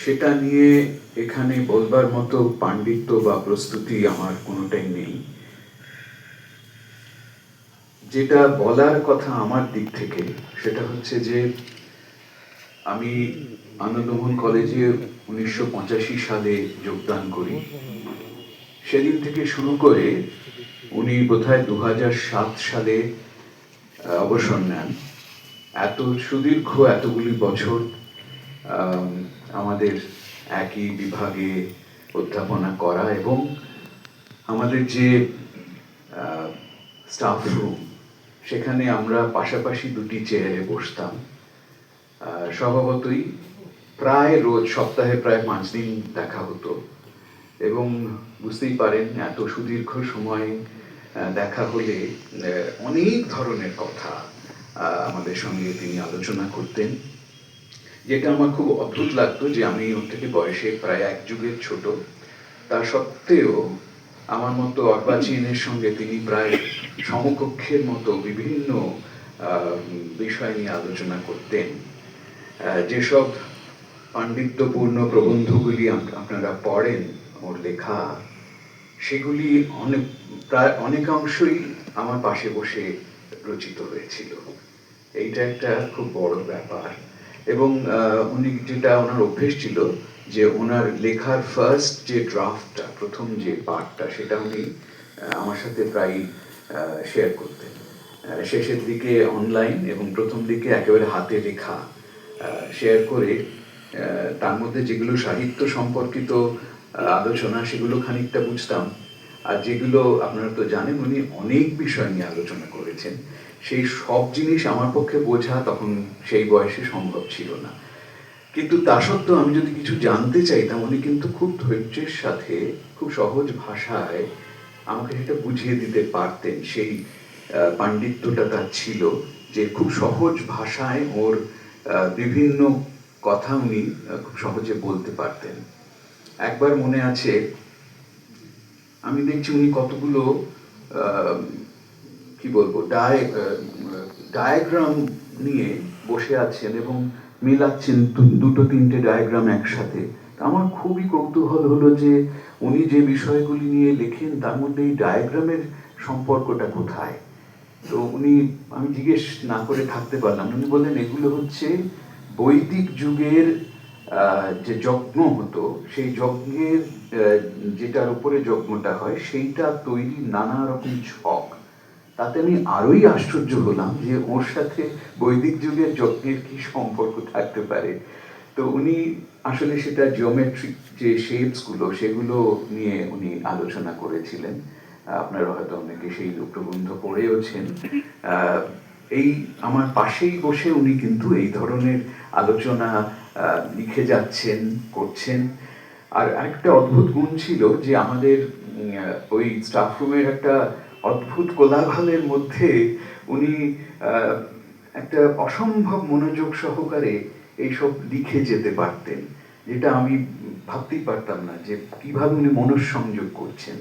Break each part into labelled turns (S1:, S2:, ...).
S1: সেটা নিয়ে এখানে বলবার মতো পাণ্ডিত্য বা প্রস্তুতি আমার কোনোটাই নেই। যেটা বলার কথা আমার দিক থেকে সেটা হচ্ছে যে আমি আনন্দমোহন কলেজে 1985 সালে যোগদান করি। সেদিন থেকে শুরু করে উনি বোধহয় 2007 সালে অবসর নেন। এত সুদীর্ঘ এতগুলি বছর আমাদের একই বিভাগে অধ্যাপনা করা এবং আমাদের যে স্টাফ রুম, সেখানে আমরা পাশাপাশি দুটি চেয়ারে বসতাম। স্বভাবতই প্রায় রোজ, সপ্তাহে প্রায় 5 দিন দেখা হতো এবং বুঝতেই পারেন এত সুদীর্ঘ সময় দেখা হলে অনেক ধরনের কথা আমাদের সঙ্গে তিনি আলোচনা করতেন, যেটা আমার খুব অদ্ভুত লাগতো যে আমি ওর থেকে বয়সে প্রায় এক যুগের ছোট, তা সত্ত্বেও আমার মতো অর্বাচীনের সঙ্গে তিনি প্রায় সমকক্ষের মতো বিভিন্ন বিষয় নিয়ে আলোচনা করতেন। যেসব পাণ্ডিত্যপূর্ণ প্রবন্ধগুলি আপনারা পড়েন ওর লেখা, সেগুলি প্রায় অনেকাংশই আমার পাশে বসে রচিত হয়েছিল। এইটা একটা খুব বড় ব্যাপার। এবং উনি যেটা ওনার অভ্যেস ছিল যে ওনার লেখার ফার্স্ট যে ড্রাফটটা, প্রথম যে পার্টটা, সেটা উনি আমার সাথে প্রায় শেয়ার করতেন। শেষের দিকে অনলাইন এবং প্রথম দিকে একেবারে হাতে লেখা শেয়ার করে তার মধ্যে যেগুলো সাহিত্য সম্পর্কিত আলোচনা, সেগুলো খানিকটা বুঝতাম। আর যেগুলো আপনারা তো জানেন উনি অনেক বিষয় নিয়ে আলোচনা করেছেন, সেই সব জিনিস আমার পক্ষে বোঝা তখন সেই বয়সে সম্ভব ছিল না। কিন্তু তা সত্ত্বেও আমি যদি কিছু জানতে চাইতাম, উনি কিন্তু খুব ধৈর্যের সাথে খুব সহজ ভাষায় আমাকে সেটা বুঝিয়ে দিতে পারতেন। সেই পাণ্ডিত্যটা তার ছিল যে খুব সহজ ভাষায় ওর বিভিন্ন কথা উনি খুব সহজে বলতে পারতেন। একবার মনে আছে, আমি দেখছি উনি কতগুলো কি বলবো ডায়াগ্রাম নিয়ে বসে আছেন এবং মেলাচ্ছেন দুটো তিনটে ডায়াগ্রাম একসাথে। আমার খুবই কৌতূহল হলো যে উনি যে বিষয়গুলি নিয়ে লেখেন তার মধ্যে এই ডায়াগ্রামের সম্পর্কটা কোথায়। তো আমি জিজ্ঞেস না করে থাকতে পারলাম। উনি বললেন এগুলো হচ্ছে বৈদিক যুগের যে যজ্ঞ হতো, সেই যজ্ঞের যেটার উপরে যজ্ঞটা হয় সেইটা তৈরি নানা রকম ছক। তাতে আমি আরোই আশ্চর্য হলাম যে ওর সাথে বৈদিক যুগের যজ্ঞের কি সম্পর্ক থাকতে পারে। তো উনি আসলে সেটা জিওমেট্রিক যে শেপসগুলো, সেগুলো নিয়ে উনি আলোচনা করেছিলেন। আপনারা হয়তো অনেকে সেই প্রবন্ধ পড়েওছেন। এই আমার পাশেই বসে উনি কিন্তু এই ধরনের আলোচনা লিখে যাচ্ছেন, করছেন। আর আরেকটা অদ্ভুত গুণ ছিল যে আমাদের ওই স্টাফ রুমের একটা অদ্ভুত কোলাহলের মধ্যে উনি একটা অসম্ভব মনোযোগ সহকারে এইসব লিখে যেতে পারতেন, যেটা আমি ভাবতেই পারতাম না যে কিভাবে উনি মনঃসংযোগ করছেন।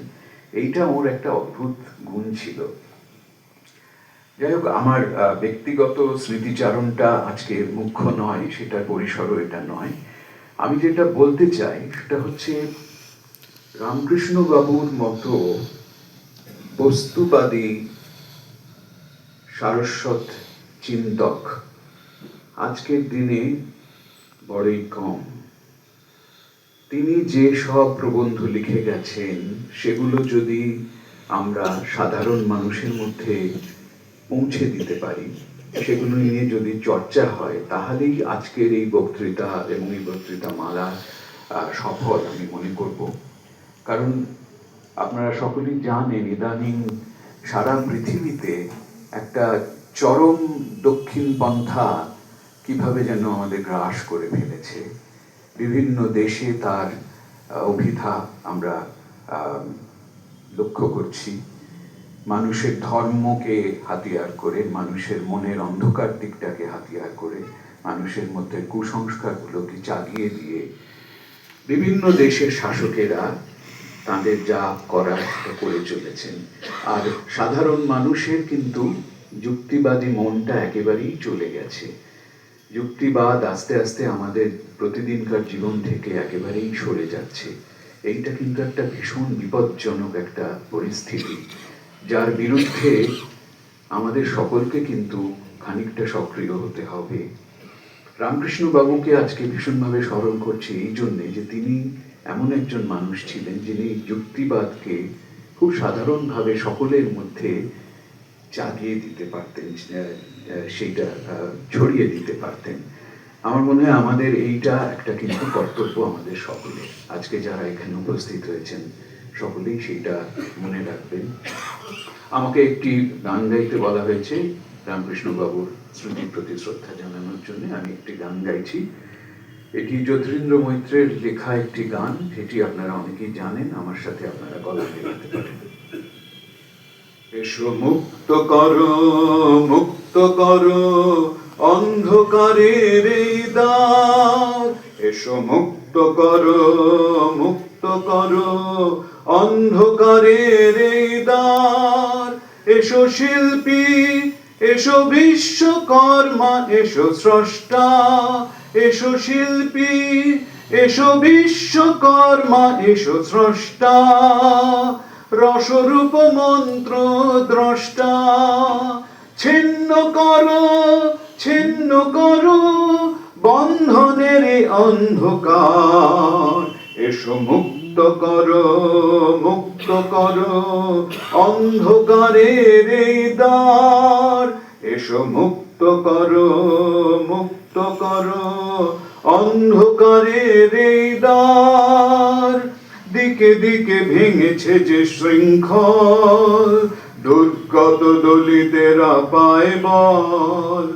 S1: এইটা ওর একটা অদ্ভুত গুণ ছিল। যাই হোক, আমার ব্যক্তিগত স্মৃতিচারণটা আজকে মুখ্য নয়, সেটার পরিসরও এটা নয়। আমি যেটা বলতে চাই সেটা হচ্ছে রামকৃষ্ণ বাবুর মতো বস্তুবাদী সারস্বত চিন্তক আজকের দিনে বড়ই কম। তিনি যে সব প্রবন্ধ লিখে গেছেন সেগুলো যদি আমরা সাধারণ মানুষের মধ্যে পৌঁছে দিতে পারি, সেগুলো নিয়ে যদি চর্চা হয়, তাহলেই আজকের এই বক্তৃতা এবং এই বক্তৃতা মালা সফল আমি মনে করব। কারণ আপনারা সকলেই জানেন ইদানিং সারা পৃথিবীতে একটা চরম দক্ষিণপন্থা কিভাবে যেন আমাদের গ্রাস করে ফেলেছে। বিভিন্ন দেশে তার অভিধা আমরা লক্ষ্য করছি। মানুষের ধর্মকে হাতিয়ার করে, মানুষের মনের অন্ধকার দিকটাকে হাতিয়ার করে, মানুষের মধ্যে কুসংস্কারগুলোকে জাগিয়ে দিয়ে বিভিন্ন দেশের শাসকেরা তাদের যা করার করে চলেছেন। আর সাধারণ মানুষের কিন্তু যুক্তিবাদী মনটা একেবারেই চলে গেছে। যুক্তিবাদ আস্তে আস্তে আমাদের প্রতিদিনকার জীবন থেকে একেবারেই সরে যাচ্ছে। এইটা কিন্তু একটা ভীষণ বিপজ্জনক একটা পরিস্থিতি, যার বিরুদ্ধে আমাদের সকলকে কিন্তু খানিকটা সক্রিয় হতে হবে। রামকৃষ্ণ বাবুকে আজকে ভীষণভাবে স্মরণ করছি এই জন্যে যে তিনি এমন একজন মানুষ ছিলেন যিনি যুক্তিবাদকে খুব সাধারণভাবে সকলের মধ্যে জাগিয়ে দিতে পারতেন, সেইটা ছড়িয়ে দিতে পারতেন। আমার মনে হয় আমাদের এইটা একটা কিন্তু কর্তব্য আমাদের সকলের। আজকে যারা এখানে উপস্থিত হয়েছেন সকলেই সেইটা মনে রাখবেন। আমাকে একটি গান গাইতে বলা হয়েছে রামকৃষ্ণ বাবুর স্মৃতির প্রতি শ্রদ্ধা জানানোর জন্য। আমি একটি গান গাইছি। এটি যতীন্দ্র মৈত্রের লেখা একটি গান, যেটি আপনারা অনেকেই জানেন। আমার সাথে আপনারা গলা মেলাতে পারেন। এসো মুক্ত করো, মুক্ত করো অন্ধকারের এই দ্বার। এসো মুক্ত করো, মুক্ত করো অন্ধকারের এই দ্বার। এসো শিল্পী, এসো বিশ্বকর্মা, এসো স্রষ্টা। এসো শিল্পী, এসো বিশ্বকর্মা, এসো স্রষ্টা। রসরূপ মন্ত্র দ্রষ্টা। ছিন্ন করো, ছিন্ন করো বন্ধনের অন্ধকার। এসো মুক্ত করো, মুক্ত করো অন্ধকারের এই দ্বার। এসো মুক্ত করো, মুক্ত করো অন্ধকারের এই দ্বার। দিকে দিকে ভেঙেছে যে শৃঙ্খল, দুর্গত দলিতেরা পায় বল।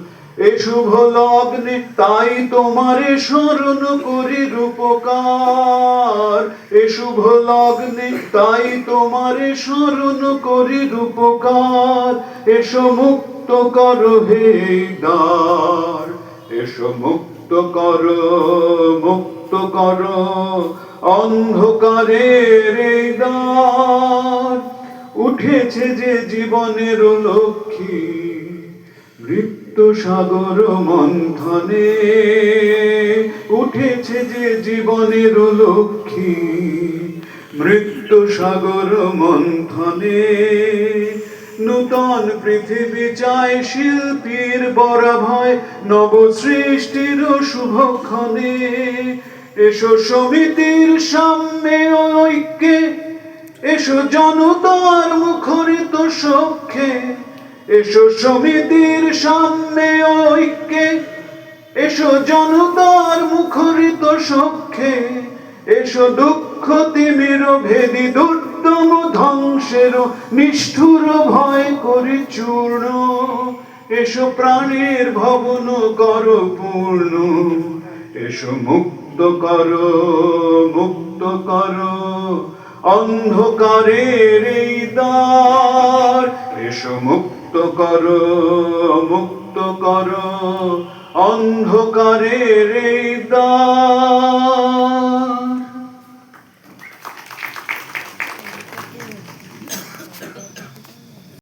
S1: এ শুভ লগ্নে তাই তোমারে স্মরণ করি রূপকার। এ শুভ লগ্নে তাই তোমারে স্মরণ করি রূপকার। এসো মুক্ত করো হে দ্বার। এসো মুক্ত করো, মুক্ত করো অন্ধকারের এই দ্বার। উঠেছে যে জীবনের লক্ষ্মী মৃত্যু সাগর মন্থনে। উঠেছে যে জীবনের লক্ষ্মী মৃত্যু সাগর মন্থনে। নূতন পৃথিবী চায় শিল্পীর বরাভয়, নব সৃষ্টির শুভক্ষণে। এসো সমিতির সামনে ঐক্যে, এসো জনতার মুখরিত সখ্যে। এসো সমিতির সামনে ঐক্যে, এসো জনতার মুখরিত সখ্যে। এসো দুঃখ তিমির ভেদি দুর্দম ধ্বংসের নিষ্ঠুর ভয় করি চূর্ণ। এসো প্রাণের ভবন করো পূর্ণ। এসো মুক্ত করো, মুক্ত করো অন্ধকারের এই দ্বার। এসো মুক্ত করো, মুক্ত করো অন্ধকারের এই দ্বার।